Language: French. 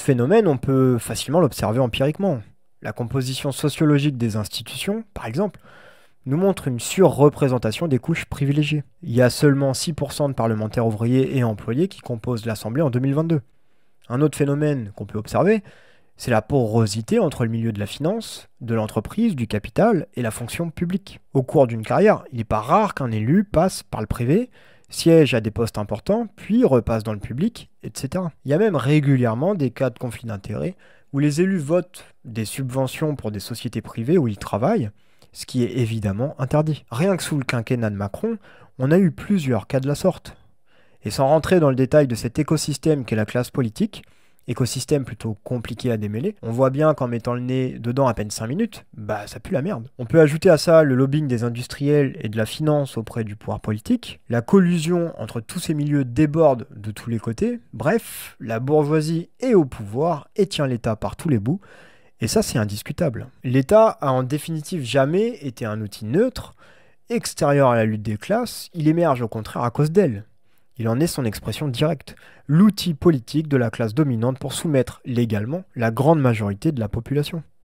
phénomène, on peut facilement l'observer empiriquement. La composition sociologique des institutions, par exemple, nous montre une surreprésentation des couches privilégiées. Il y a seulement 6% de parlementaires ouvriers et employés qui composent l'Assemblée en 2022. Un autre phénomène qu'on peut observer, c'est la porosité entre le milieu de la finance, de l'entreprise, du capital et la fonction publique. Au cours d'une carrière, il n'est pas rare qu'un élu passe par le privé, siège à des postes importants, puis repasse dans le public, etc. Il y a même régulièrement des cas de conflit d'intérêts où les élus votent des subventions pour des sociétés privées où ils travaillent, ce qui est évidemment interdit. Rien que sous le quinquennat de Macron, on a eu plusieurs cas de la sorte. Et sans rentrer dans le détail de cet écosystème qu'est la classe politique, écosystème plutôt compliqué à démêler, on voit bien qu'en mettant le nez dedans à peine 5 minutes, bah ça pue la merde. On peut ajouter à ça le lobbying des industriels et de la finance auprès du pouvoir politique, la collusion entre tous ces milieux déborde de tous les côtés, bref, la bourgeoisie est au pouvoir et tient l'État par tous les bouts, et ça c'est indiscutable. L'État a en définitive jamais été un outil neutre, extérieur à la lutte des classes, il émerge au contraire à cause d'elle. Il en est son expression directe, l'outil politique de la classe dominante pour soumettre légalement la grande majorité de la population.